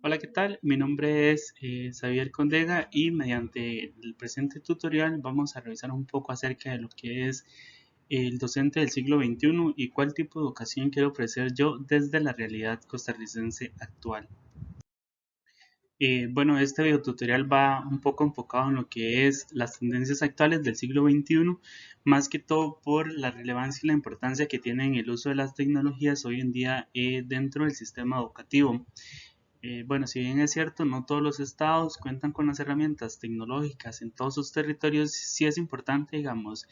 Hola, ¿qué tal? Mi nombre es Xavier Condega y mediante el presente tutorial vamos a revisar un poco acerca de lo que es el docente del siglo XXI y cuál tipo de educación quiero ofrecer yo desde la realidad costarricense actual. Bueno, este video tutorial va un poco enfocado en lo que es las tendencias actuales del siglo XXI, más que todo por la relevancia y la importancia que tienen el uso de las tecnologías hoy en día dentro del sistema educativo. Bueno, si bien es cierto, no todos los estados cuentan con las herramientas tecnológicas en todos sus territorios, sí es importante, digamos,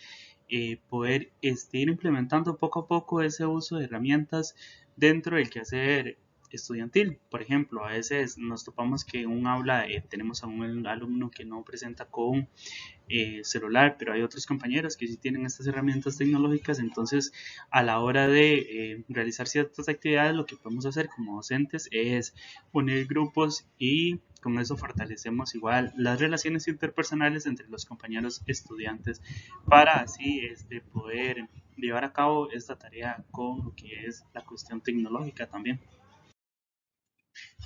poder ir implementando poco a poco ese uso de herramientas dentro del quehacer estudiantil. Por ejemplo, a veces nos topamos que en un aula tenemos a un alumno que no presenta con celular, pero hay otros compañeros que sí tienen estas herramientas tecnológicas, entonces a la hora de realizar ciertas actividades lo que podemos hacer como docentes es unir grupos y con eso fortalecemos igual las relaciones interpersonales entre los compañeros estudiantes para así poder llevar a cabo esta tarea con lo que es la cuestión tecnológica también.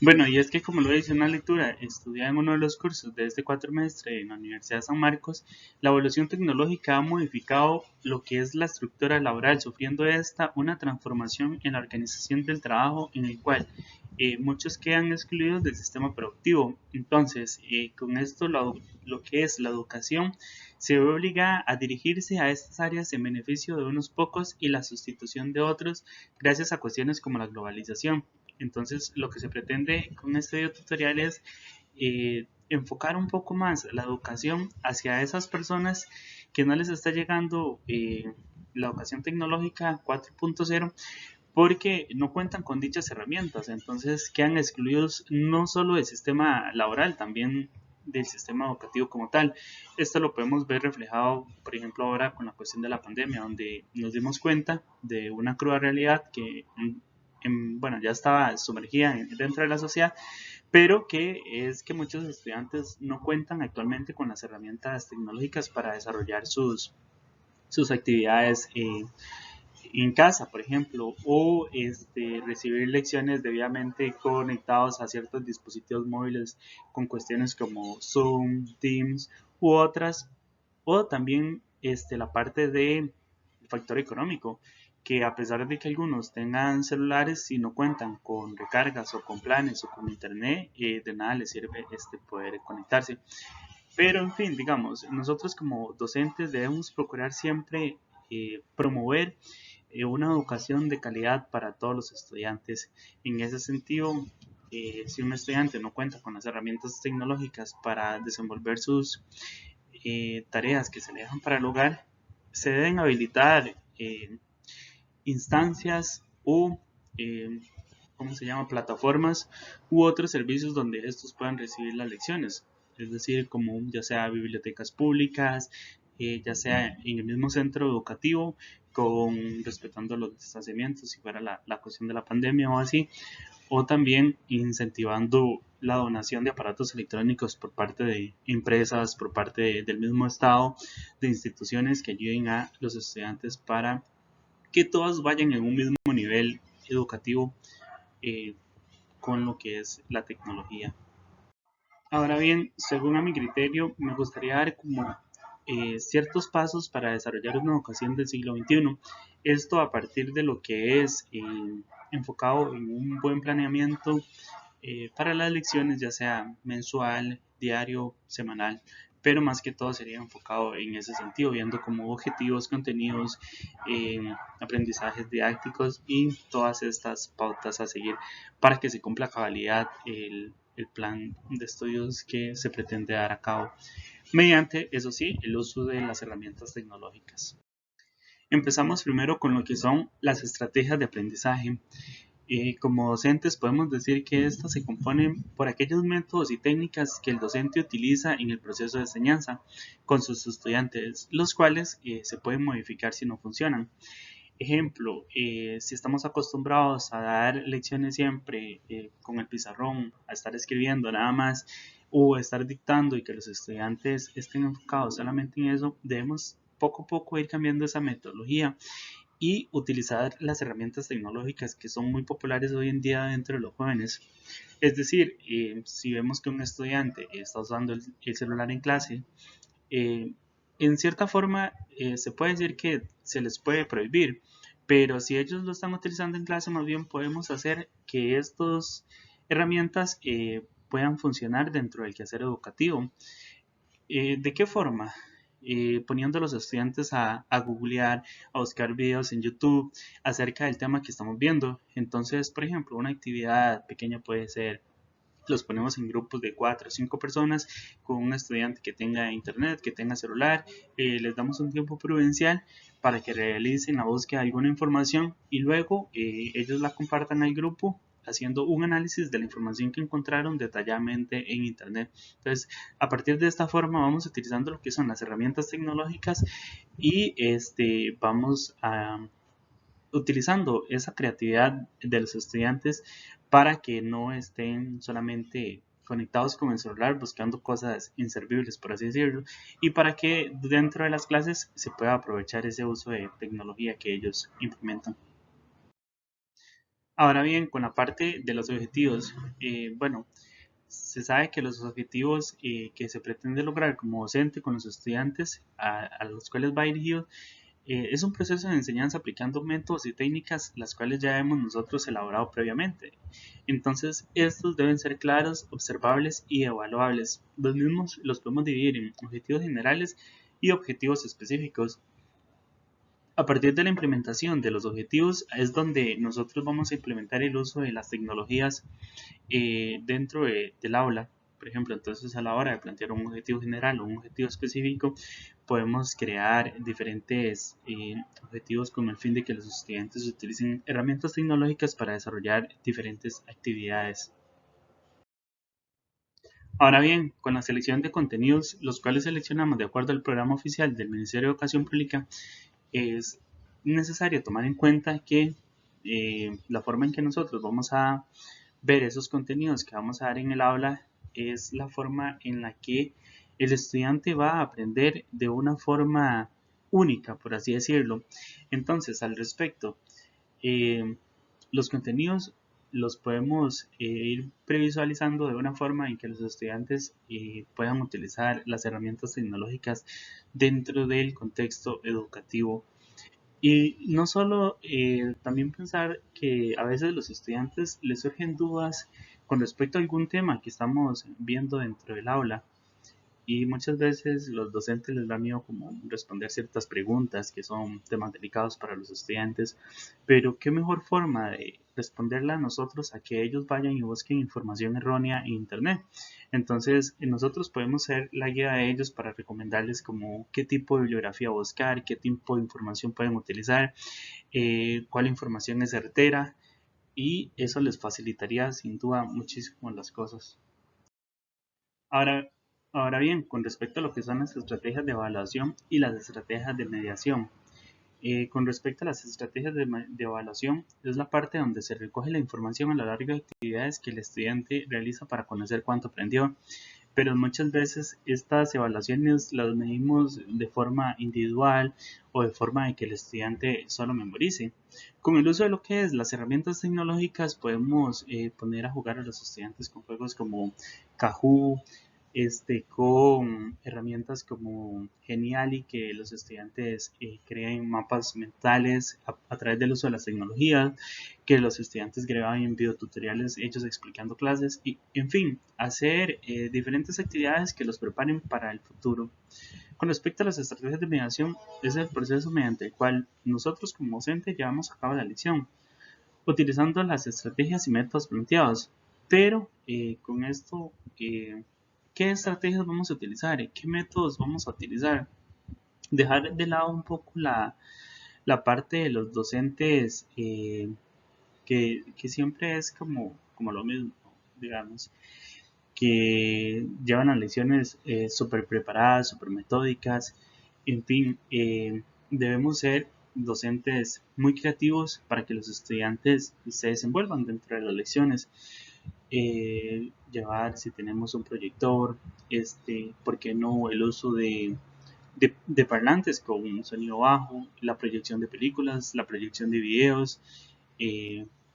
Bueno, y es que como lo dice una lectura estudiada en uno de los cursos de este cuatrimestre en la Universidad de San Marcos, la evolución tecnológica ha modificado lo que es la estructura laboral, sufriendo esta una transformación en la organización del trabajo en el cual muchos quedan excluidos del sistema productivo. Entonces, con esto lo que es la educación se ve obligada a dirigirse a estas áreas en beneficio de unos pocos y la sustitución de otros gracias a cuestiones como la globalización. Entonces, lo que se pretende con este video tutorial es enfocar un poco más la educación hacia esas personas que no les está llegando la educación tecnológica 4.0 porque no cuentan con dichas herramientas. Entonces, quedan excluidos no solo del sistema laboral, también del sistema educativo como tal. Esto lo podemos ver reflejado, por ejemplo, ahora con la cuestión de la pandemia, donde nos dimos cuenta de una cruda realidad que bueno, ya estaba sumergida dentro de la sociedad, pero que es que muchos estudiantes no cuentan actualmente con las herramientas tecnológicas para desarrollar sus actividades en casa, por ejemplo, o recibir lecciones debidamente conectados a ciertos dispositivos móviles con cuestiones como Zoom, Teams u otras, o también la parte de factor económico, que a pesar de que algunos tengan celulares, si no cuentan con recargas o con planes o con internet, de nada les sirve poder conectarse. Pero en fin, digamos, nosotros como docentes debemos procurar siempre promover una educación de calidad para todos los estudiantes. En ese sentido, si un estudiante no cuenta con las herramientas tecnológicas para desenvolver sus tareas que se le dejan para el hogar, se deben habilitar instancias o, ¿cómo se llama?, plataformas u otros servicios donde estos puedan recibir las lecciones. Es decir, como ya sea bibliotecas públicas, ya sea en el mismo centro educativo, con respetando los distanciamientos, si fuera la cuestión de la pandemia o así, o también incentivando la donación de aparatos electrónicos por parte de empresas, por parte del mismo Estado, de instituciones que ayuden a los estudiantes para que todos vayan en un mismo nivel educativo eh, con lo que es la tecnología. Ahora bien, según a mi criterio, me gustaría dar como ciertos pasos para desarrollar una educación del siglo XXI. Esto a partir de lo que es enfocado en un buen planeamiento para las lecciones, ya sea mensual, diario, semanal, pero más que todo sería enfocado en ese sentido, viendo como objetivos, contenidos, aprendizajes didácticos y todas estas pautas a seguir para que se cumpla a cabalidad el plan de estudios que se pretende dar a cabo, mediante, eso sí, el uso de las herramientas tecnológicas. Empezamos primero con lo que son las estrategias de aprendizaje. Como docentes podemos decir que estas se componen por aquellos métodos y técnicas que el docente utiliza en el proceso de enseñanza con sus estudiantes, los cuales se pueden modificar si no funcionan. Ejemplo, si estamos acostumbrados a dar lecciones siempre con el pizarrón, a estar escribiendo nada más o a estar dictando y que los estudiantes estén enfocados solamente en eso, debemos poco a poco ir cambiando esa metodología y utilizar las herramientas tecnológicas que son muy populares hoy en día dentro de los jóvenes. Es decir, si vemos que un estudiante está usando el celular en clase, eh, en cierta forma se puede decir que se les puede prohibir, pero si ellos lo están utilizando en clase, más bien podemos hacer que estas herramientas puedan funcionar dentro del quehacer educativo. ¿De qué forma? Poniendo a los estudiantes a googlear, a buscar videos en YouTube acerca del tema que estamos viendo. Entonces, por ejemplo, una actividad pequeña puede ser, los ponemos en grupos de 4 o 5 personas con un estudiante que tenga internet, que tenga celular, les damos un tiempo prudencial para que realicen la búsqueda de alguna información y luego ellos la compartan al grupo haciendo un análisis de la información que encontraron detalladamente en internet. Entonces, a partir de esta forma vamos utilizando lo que son las herramientas tecnológicas y vamos a utilizando esa creatividad de los estudiantes para que no estén solamente conectados con el celular buscando cosas inservibles, por así decirlo, y para que dentro de las clases se pueda aprovechar ese uso de tecnología que ellos implementan. Ahora bien, con la parte de los objetivos, bueno, se sabe que los objetivos que se pretende lograr como docente con los estudiantes a los cuales va dirigido es un proceso de enseñanza aplicando métodos y técnicas las cuales ya hemos nosotros elaborado previamente. Entonces, estos deben ser claros, observables y evaluables. Los mismos los podemos dividir en objetivos generales y objetivos específicos. A partir de la implementación de los objetivos es donde nosotros vamos a implementar el uso de las tecnologías dentro del aula. Por ejemplo, entonces a la hora de plantear un objetivo general o un objetivo específico, podemos crear diferentes objetivos con el fin de que los estudiantes utilicen herramientas tecnológicas para desarrollar diferentes actividades. Ahora bien, con la selección de contenidos, los cuales seleccionamos de acuerdo al programa oficial del Ministerio de Educación Pública, es necesario tomar en cuenta que la forma en que nosotros vamos a ver esos contenidos que vamos a dar en el aula es la forma en la que el estudiante va a aprender de una forma única, por así decirlo. Entonces, al respecto, eh, los contenidos los podemos ir previsualizando de una forma en que los estudiantes puedan utilizar las herramientas tecnológicas dentro del contexto educativo. Y no solo, también pensar que a veces los estudiantes les surgen dudas con respecto a algún tema que estamos viendo dentro del aula y muchas veces los docentes les da miedo como responder ciertas preguntas que son temas delicados para los estudiantes, pero qué mejor forma de responderla a nosotros a que ellos vayan y busquen información errónea en internet. Entonces, nosotros podemos ser la guía de ellos para recomendarles como qué tipo de bibliografía buscar, qué tipo de información pueden utilizar, cuál información es certera y eso les facilitaría sin duda muchísimo las cosas. Ahora, ahora bien, con respecto a lo que son las estrategias de evaluación y las estrategias de mediación. Con respecto a las estrategias de evaluación, es la parte donde se recoge la información a lo largo de actividades que el estudiante realiza para conocer cuánto aprendió, pero muchas veces estas evaluaciones las medimos de forma individual o de forma de que el estudiante solo memorice. Con el uso de lo que es las herramientas tecnológicas podemos poner a jugar a los estudiantes con juegos como Kahoot, con herramientas como Geniali, que los estudiantes creen mapas mentales a través del uso de las tecnologías, que los estudiantes graban videotutoriales hechos explicando clases y, en fin, hacer diferentes actividades que los preparen para el futuro. Con respecto a las estrategias de mediación, es el proceso mediante el cual nosotros como docentes llevamos a cabo la lección, utilizando las estrategias y métodos planteados. Pero con esto, ¿qué estrategias vamos a utilizar? ¿Qué métodos vamos a utilizar? Dejar de lado un poco la parte de los docentes que siempre es como lo mismo, digamos, que llevan las lecciones súper preparadas, súper metódicas, en fin, debemos ser docentes muy creativos para que los estudiantes se desenvuelvan dentro de las lecciones. Llevar, si tenemos un proyector, ¿por qué no el uso de de parlantes con un sonido bajo, la proyección de películas, la proyección de videos,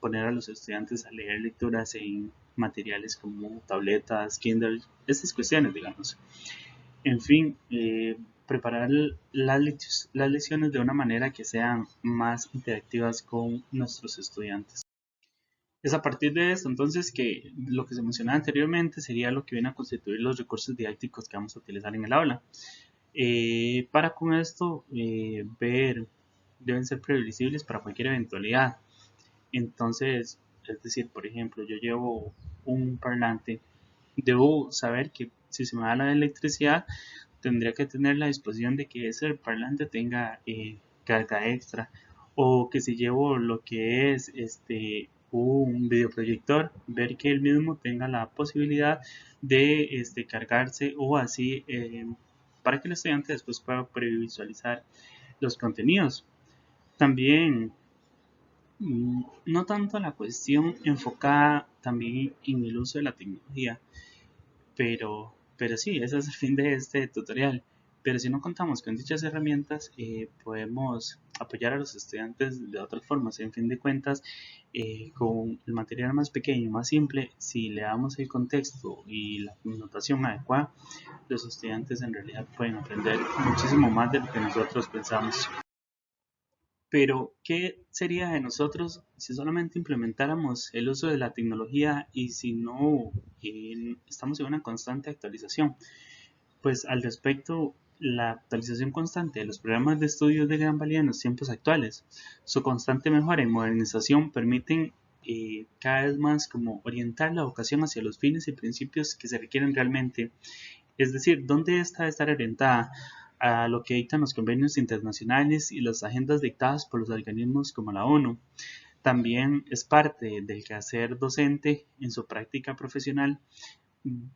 poner a los estudiantes a leer lecturas en materiales como tabletas, Kindle, estas cuestiones, digamos. En fin, preparar las lecciones de una manera que sean más interactivas con nuestros estudiantes. Es a partir de esto, entonces, que lo que se mencionaba anteriormente sería lo que viene a constituir los recursos didácticos que vamos a utilizar en el aula. Para con esto deben ser previsibles para cualquier eventualidad. Entonces, es decir, por ejemplo, yo llevo un parlante, debo saber que si se me da la electricidad, tendría que tener la disposición de que ese parlante tenga carga extra, o que si llevo lo que es un videoproyector, ver que el mismo tenga la posibilidad de cargarse, o así para que el estudiante después pueda previsualizar los contenidos. También no tanto la cuestión enfocada también en el uso de la tecnología, pero sí, ese es el fin de este tutorial. Pero si no contamos con dichas herramientas, podemos apoyar a los estudiantes de otras formas. En fin de cuentas, con el material más pequeño, más simple, si le damos el contexto y la notación adecuada, los estudiantes en realidad pueden aprender muchísimo más de lo que nosotros pensamos. Pero, ¿qué sería de nosotros si solamente implementáramos el uso de la tecnología y si no estamos en una constante actualización? Pues al respecto, la actualización constante de los programas de estudio es de gran valía en los tiempos actuales. Su constante mejora y modernización permiten cada vez más como orientar la educación hacia los fines y principios que se requieren realmente. Es decir, ¿dónde está de estar orientada? A lo que dictan los convenios internacionales y las agendas dictadas por los organismos como la ONU. También es parte del quehacer docente en su práctica profesional.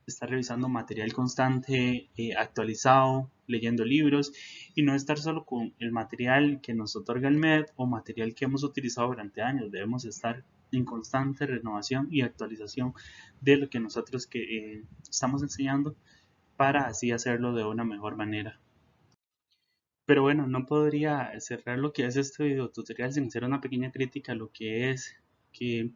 Estar revisando material constante, actualizado, leyendo libros, y no estar solo con el material que nos otorga el MED o material que hemos utilizado durante años. Debemos estar en constante renovación y actualización de lo que nosotros estamos enseñando, para así hacerlo de una mejor manera. Pero bueno, no podría cerrar lo que es este video tutorial sin hacer una pequeña crítica a lo que es que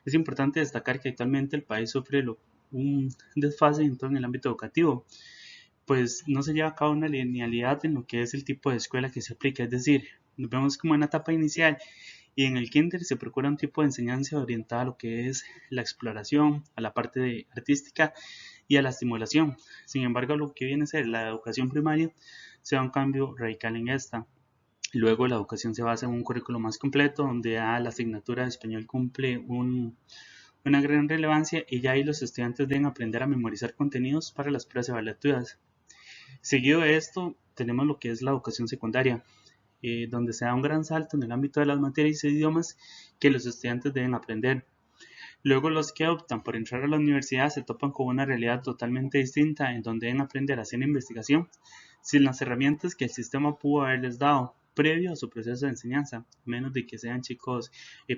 es importante destacar que actualmente el país sufre un desfase en todo en el ámbito educativo, pues no se lleva a cabo una linealidad en lo que es el tipo de escuela que se aplica. Es decir, nos vemos como en la etapa inicial y en el kinder se procura un tipo de enseñanza orientada a lo que es la exploración, a la parte artística y a la estimulación. Sin embargo, lo que viene a ser la educación primaria se da un cambio radical en esta. Luego la educación se basa en un currículo más completo, donde la asignatura de español cumple una gran relevancia, y ya ahí los estudiantes deben aprender a memorizar contenidos para las pruebas evaluativas. Seguido de esto, tenemos lo que es la educación secundaria, donde se da un gran salto en el ámbito de las materias e idiomas que los estudiantes deben aprender. Luego los que optan por entrar a la universidad se topan con una realidad totalmente distinta, en donde deben aprender a hacer investigación sin las herramientas que el sistema pudo haberles dado previo a su proceso de enseñanza, menos de que sean chicos,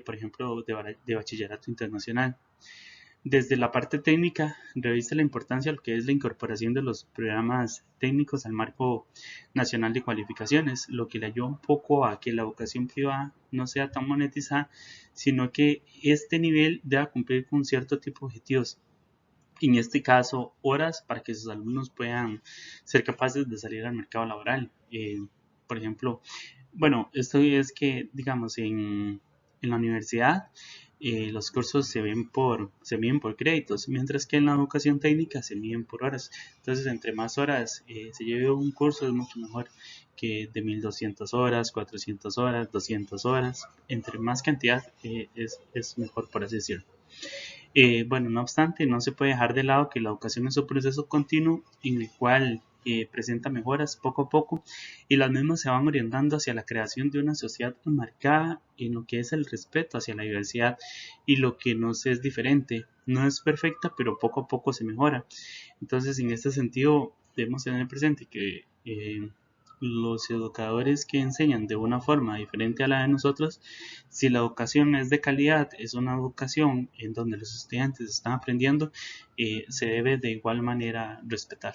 por ejemplo, de bachillerato internacional. Desde la parte técnica, revisa la importancia de lo que es la incorporación de los programas técnicos al marco nacional de cualificaciones, lo que le ayuda un poco a que la educación privada no sea tan monetizada, sino que este nivel deba cumplir con cierto tipo de objetivos. En este caso, horas para que sus alumnos puedan ser capaces de salir al mercado laboral. Por ejemplo, bueno, esto es que, digamos, en la universidad los cursos se miden por créditos, mientras que en la educación técnica se miden por horas. Entonces, entre más horas se lleve un curso, es mucho mejor que de 1200 horas, 400 horas, 200 horas. Entre más cantidad es mejor, por así decirlo. Bueno, no obstante, no se puede dejar de lado que la educación es un proceso continuo en el cual presenta mejoras poco a poco, y las mismas se van orientando hacia la creación de una sociedad marcada en lo que es el respeto hacia la diversidad y lo que nos es diferente. No es perfecta, pero poco a poco se mejora. Entonces, en este sentido, debemos tener presente que los educadores que enseñan de una forma diferente a la de nosotros, si la educación es de calidad, es una educación en donde los estudiantes están aprendiendo, se debe de igual manera respetar.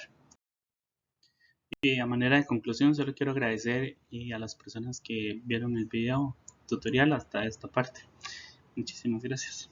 Y a manera de conclusión, solo quiero agradecer a las personas que vieron el video tutorial hasta esta parte. Muchísimas gracias.